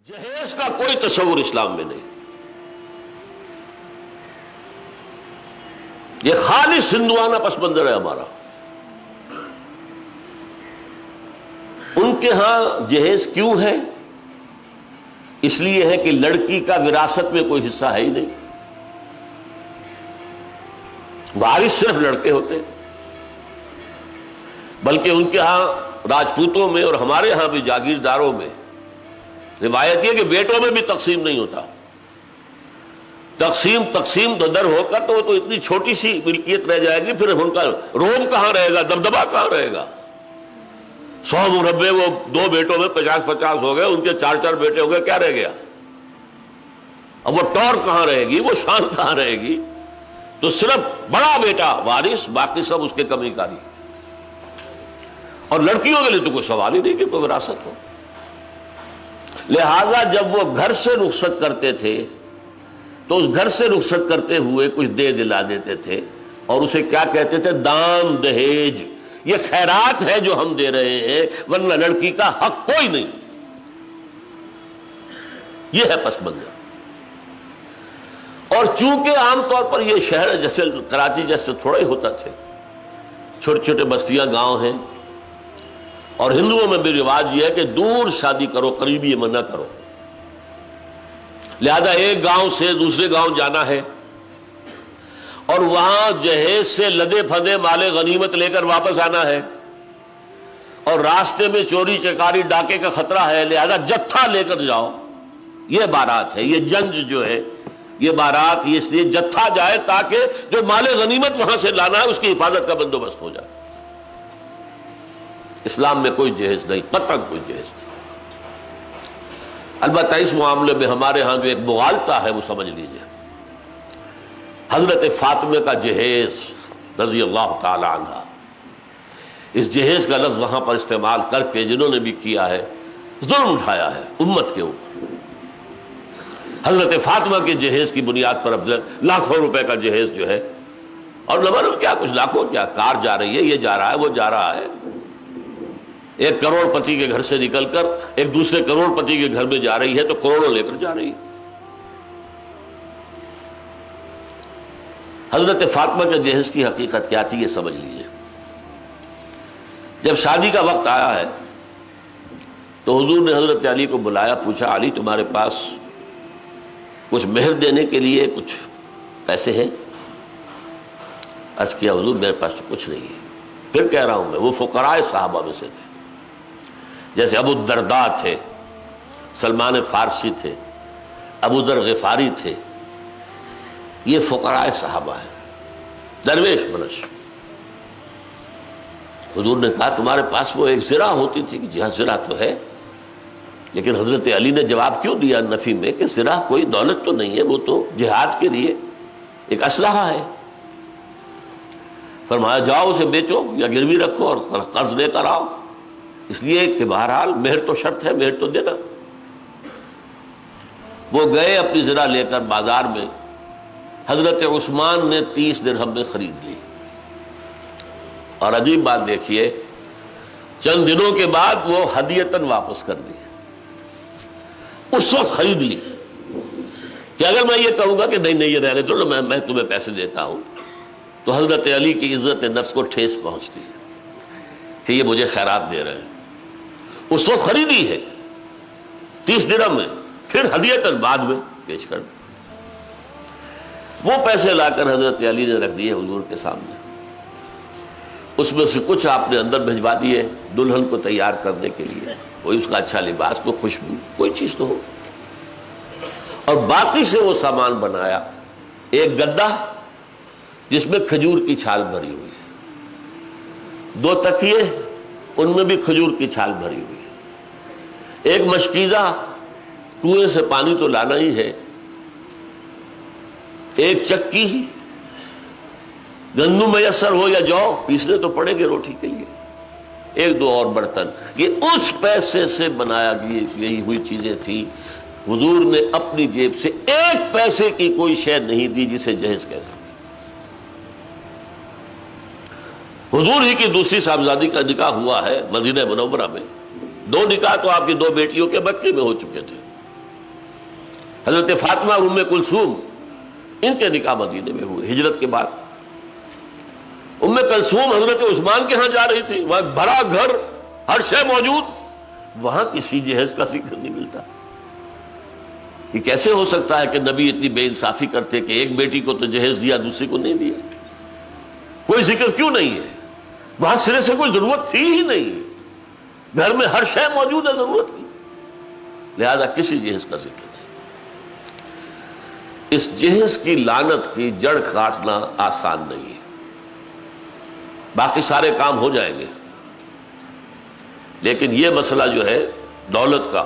جہیز کا کوئی تصور اسلام میں نہیں. یہ خالص ہندوانہ پس منظر ہے ہمارا. ان کے ہاں جہیز کیوں ہے؟ اس لیے ہے کہ لڑکی کا وراثت میں کوئی حصہ ہے ہی نہیں. وارث صرف لڑکے ہوتے ہیں. بلکہ ان کے ہاں راجپوتوں میں اور ہمارے ہاں بھی جاگیرداروں میں روایت یہ کہ بیٹوں میں بھی تقسیم نہیں ہوتا. تقسیم تو در ہو کر تو اتنی چھوٹی سی ملکیت رہ جائے گی، پھر ان کا روم کہاں رہے گا، دبدبا کہاں رہے گا. 100 مربع وہ 2 بیٹوں میں 50-50 ہو گئے، ان کے 4 بیٹے ہو گئے، کیا رہ گیا؟ اب وہ ٹور کہاں رہے گی، وہ شان کہاں رہے گی؟ تو صرف بڑا بیٹا وارث، باقی سب اس کے کمی کاری. اور لڑکیوں کے لیے تو کوئی سوال ہی نہیں کہ کوئی وراثت ہو. لہذا جب وہ گھر سے رخصت کرتے تھے تو اس گھر سے رخصت کرتے ہوئے کچھ دے دلا دیتے تھے، اور اسے کیا کہتے تھے؟ دان دہیج. یہ خیرات ہے جو ہم دے رہے ہیں، ورنہ لڑکی کا حق کوئی نہیں. یہ ہے پس منظر. اور چونکہ عام طور پر یہ شہر جیسے کراچی جیسے تھوڑا ہی ہوتا تھے، چھوٹے چھوٹے بستیاں گاؤں ہیں، اور ہندوؤں میں بھی رواج یہ ہے کہ دور شادی کرو، قریبی منع کرو. لہذا ایک گاؤں سے دوسرے گاؤں جانا ہے اور وہاں جہیز سے لدے پھدے مال غنیمت لے کر واپس آنا ہے، اور راستے میں چوری چکاری ڈاکے کا خطرہ ہے، لہذا جتھا لے کر جاؤ. یہ بارات ہے، یہ جنج جو ہے، یہ بارات یہ اس لیے جتھا جائے تاکہ جو مال غنیمت وہاں سے لانا ہے اس کی حفاظت کا بندوبست ہو جائے. اسلام میں کوئی جہیز نہیں، قطعاً کوئی جہیز نہیں. البتہ اس معاملے میں ہمارے ہاں جو ایک مغالطہ ہے وہ سمجھ لیجئے. حضرت فاطمہ کا جہیز رضی اللہ تعالی عنہ، اس جہیز کا لفظ وہاں پر استعمال کر کے جنہوں نے بھی کیا ہے ظلم اٹھایا ہے امت کے اوپر. حضرت فاطمہ کے جہیز کی بنیاد پر اب لاکھوں روپے کا جہیز جو ہے، اور نہ معلوم کیا کچھ لاکھوں، کیا کار جا رہی ہے، یہ جا رہا ہے، وہ جا رہا ہے. ایک کروڑ پتی کے گھر سے نکل کر ایک دوسرے کروڑ پتی کے گھر میں جا رہی ہے تو کروڑوں لے کر جا رہی ہے. حضرت فاطمہ کے جہیز کی حقیقت کیا تھی یہ سمجھ لیجیے. جب شادی کا وقت آیا ہے تو حضور نے حضرت علی کو بلایا، پوچھا علی تمہارے پاس کچھ مہر دینے کے لیے کچھ پیسے ہیں؟ عرض کیا حضور میرے پاس تو کچھ نہیں ہے. پھر کہہ رہا ہوں میں وہ فقراء صحابہ میں سے تھے، جیسے ابو الدرداء تھے، سلمان فارسی تھے، ابو ذر غفاری تھے. یہ فقراء صحابہ ہیں، درویش منش. حضور نے کہا تمہارے پاس وہ ایک زرہ ہوتی تھی؟ کہ جی ہاں زرہ تو ہے. لیکن حضرت علی نے جواب کیوں دیا نفی میں کہ زرہ کوئی دولت تو نہیں ہے، وہ تو جہاد کے لیے ایک اسلحہ ہے. فرمایا جاؤ اسے بیچو یا گروی رکھو اور قرض لے کر آؤ. اس لیے کہ بہرحال مہر تو شرط ہے، مہر تو دینا. وہ گئے اپنی زرہ لے کر بازار میں. حضرت عثمان نے 30 درہم میں خرید لی. اور عجیب بات دیکھیے، چند دنوں کے بعد وہ ہدیتاً واپس کر دی. اس وقت خرید لی کہ اگر میں یہ کہوں گا کہ نہیں یہ رہنے دو، میں تمہیں پیسے دیتا ہوں، تو حضرت علی کی عزت نفس کو ٹھیس پہنچتی ہے کہ یہ مجھے خیرات دے رہے ہیں. اس وقت خریدی ہے 30 درہم میں، پھر ہدیتاً بعد میں پیش کر دی. وہ پیسے لا کر حضرت علی نے رکھ دیے حضور کے سامنے. اس میں سے کچھ آپ نے اندر بھجوا دیے دلہن کو تیار کرنے کے لیے، کوئی اس کا اچھا لباس، کوئی خوشبو، کوئی چیز تو ہو. اور باقی سے وہ سامان بنایا. ایک گدا جس میں کھجور کی چھال بھری ہوئی ہے، 2 تکیے ان میں بھی کھجور کی چھال بھری ہوئی ہے، ایک مشکیزہ کنویں سے پانی تو لانا ہی ہے، ایک چکی، گندم میسر ہو یا جو پیسنے تو پڑیں گے روٹی کے لیے، 1-2 اور برتن. یہ اس پیسے سے بنایا گئی ہوئی چیزیں تھیں. حضور نے اپنی جیب سے 1 پیسے کی کوئی شے نہیں دی جسے جہیز کہہ سکتے. حضور ہی کی دوسری صاحبزادی کا نکاح ہوا ہے مدینہ منورہ میں. 2 نکاح تو آپ کی 2 بیٹیوں کے مکے میں ہو چکے تھے. حضرت فاطمہ اور ام کلثوم ان کے نکاح مدینے میں ہوئے ہجرت کے بعد. ام کلثوم حضرت عثمان کے ہاں جا رہی تھی, وہاں بڑا گھر, ہر شے موجود, وہاں کسی جہیز کا ذکر نہیں ملتا. یہ کیسے ہو سکتا ہے کہ نبی اتنی بے انصافی کرتے کہ ایک بیٹی کو تو جہیز دیا, دوسری کو نہیں دیا؟ کوئی ذکر کیوں نہیں ہے؟ وہاں سرے سے کوئی ضرورت تھی ہی نہیں, گھر میں ہر شے موجود ہے ضرورت کی, لہذا کسی جہیز کا ذکر نہیں. اس جہیز کی لعنت کی جڑ کاٹنا آسان نہیں ہے. باقی سارے کام ہو جائیں گے, لیکن یہ مسئلہ جو ہے دولت کا,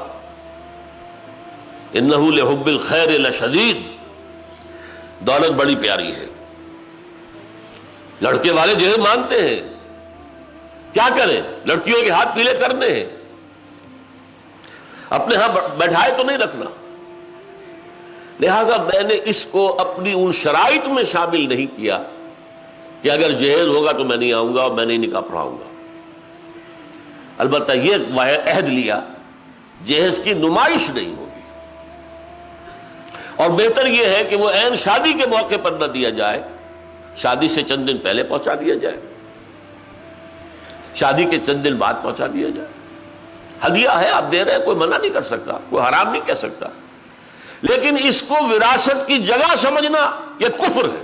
انہ لحب الخیر لشدید, دولت بڑی پیاری ہے. لڑکے والے جہیز مانگتے ہیں, کیا کریں؟ لڑکیوں کے ہاتھ پیلے کرنے ہیں, اپنے ہاں بیٹھائے تو نہیں رکھنا. لہذا میں نے اس کو اپنی ان شرائط میں شامل نہیں کیا کہ اگر جہیز ہوگا تو میں نہیں آؤں گا اور میں نہیں نکاح پڑھاؤں گا. البتہ یہ عہد لیا جہیز کی نمائش نہیں ہوگی, اور بہتر یہ ہے کہ وہ عین شادی کے موقع پر نہ دیا جائے, شادی سے چند دن پہلے پہنچا دیا جائے, شادی کے چند دن بعد پہنچا دیا جائے. ہدیہ ہے, آپ دے رہے ہیں, کوئی منع نہیں کر سکتا, کوئی حرام نہیں کہہ سکتا, لیکن اس کو وراثت کی جگہ سمجھنا یہ کفر ہے.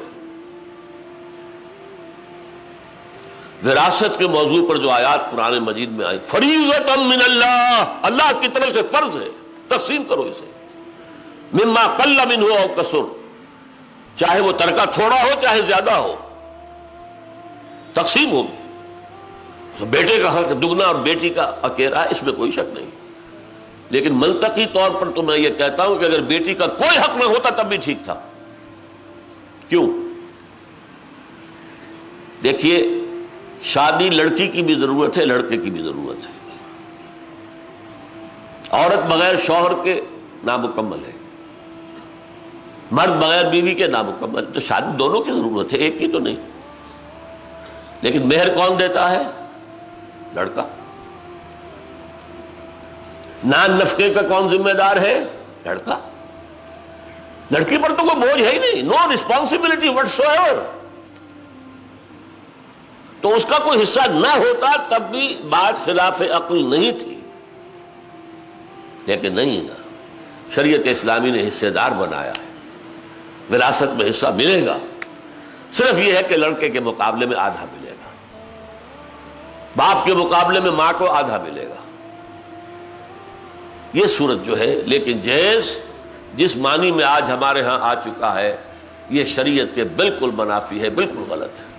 وراثت کے موضوع پر جو آیات قرآن مجید میں آئی, فریضۃ من اللہ, اللہ کی طرف سے فرض ہے, تقسیم کرو اسے, مما قل منہ او کثر, چاہے وہ ترکہ تھوڑا ہو چاہے زیادہ ہو, تقسیم ہوگی. بیٹے کا حق دگنا اور بیٹی کا اکیلا, اس میں کوئی شک نہیں. لیکن منطقی طور پر تو میں یہ کہتا ہوں کہ اگر بیٹی کا کوئی حق نہ ہوتا تب بھی ٹھیک تھا. کیوں؟ دیکھیے, شادی لڑکی کی بھی ضرورت ہے, لڑکے کی بھی ضرورت ہے. عورت بغیر شوہر کے نامکمل ہے, مرد بغیر بیوی کے نامکمل. تو شادی دونوں کی ضرورت ہے, ایک کی تو نہیں. لیکن مہر کون دیتا ہے؟ لڑکا. نان نفقے کا کون ذمہ دار ہے؟ لڑکا. لڑکی پر تو کوئی بوجھ ہے ہی نہیں, نو رسپانسبلٹی وٹس ایور. تو اس کا کوئی حصہ نہ ہوتا تب بھی بات خلاف عقل نہیں تھی, لیکن نہیں, شریعت اسلامی نے حصے دار بنایا ہے, وراثت میں حصہ ملے گا. صرف یہ ہے کہ لڑکے کے مقابلے میں آدھا ملے گا, باپ کے مقابلے میں ماں کو آدھا ملے گا. یہ صورت جو ہے, لیکن جہیز جس معنی میں آج ہمارے ہاں آ چکا ہے یہ شریعت کے بالکل منافی ہے, بالکل غلط ہے.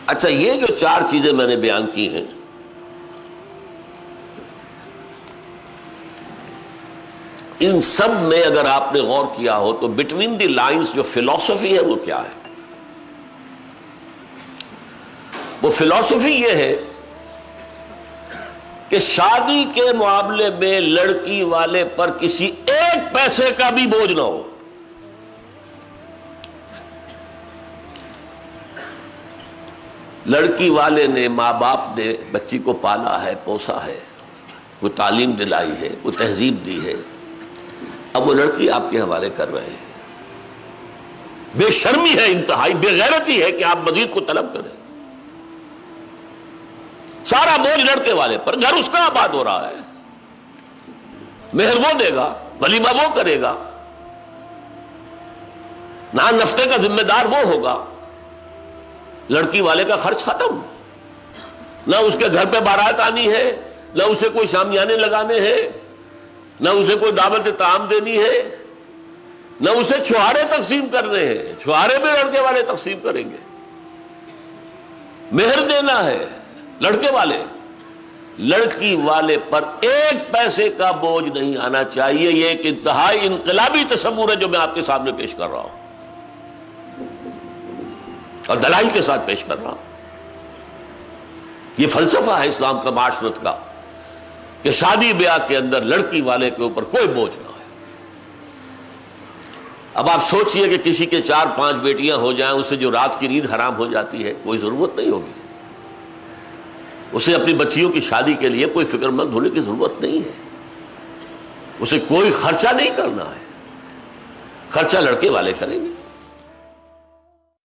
اچھا, یہ جو 4 چیزیں میں نے بیان کی ہیں, ان سب میں اگر آپ نے غور کیا ہو تو بٹوین دی لائنز جو فلسفی ہے وہ کیا ہے؟ وہ فلسفی یہ ہے کہ شادی کے معاملے میں لڑکی والے پر کسی ایک پیسے کا بھی بوجھ نہ ہو. لڑکی والے نے, ماں باپ نے بچی کو پالا ہے, پوسا ہے, کوئی تعلیم دلائی ہے, کوئی تہذیب دی ہے, اب وہ لڑکی آپ کے حوالے کر رہے ہیں. بے شرمی ہے, انتہائی بے غیرتی ہے کہ آپ مزید کو طلب کریں. سارا بوجھ لڑکے والے پر, گھر اس کا آباد ہو رہا ہے, مہر وہ دے گا, ولیمہ وہ کرے گا, نان نفقے کا ذمہ دار وہ ہوگا. لڑکی والے کا خرچ ختم, نہ اس کے گھر پہ بارات آنی ہے, نہ اسے کوئی شامیانے لگانے ہیں, نہ اسے کوئی دعوت طعام دینی ہے, نہ اسے چھوارے تقسیم کرنے ہیں. چھوارے بھی لڑکے والے تقسیم کریں گے. مہر دینا ہے لڑکے والے. لڑکی والے پر ایک پیسے کا بوجھ نہیں آنا چاہیے. یہ ایک انتہائی انقلابی تصور ہے جو میں آپ کے سامنے پیش کر رہا ہوں, اور دلائل کے ساتھ پیش کر رہا ہوں. یہ فلسفہ ہے اسلام کا, معاشرت کا, کہ شادی بیاہ کے اندر لڑکی والے کے اوپر کوئی بوجھ نہ ہے. اب آپ سوچئے کہ کسی کے 4-5 بیٹیاں ہو جائیں, اسے جو رات کی نیند حرام ہو جاتی ہے, کوئی ضرورت نہیں ہوگی. اسے اپنی بچیوں کی شادی کے لیے کوئی فکر مند ہونے کی ضرورت نہیں ہے. اسے کوئی خرچہ نہیں کرنا ہے، خرچہ لڑکے والے کریں گے۔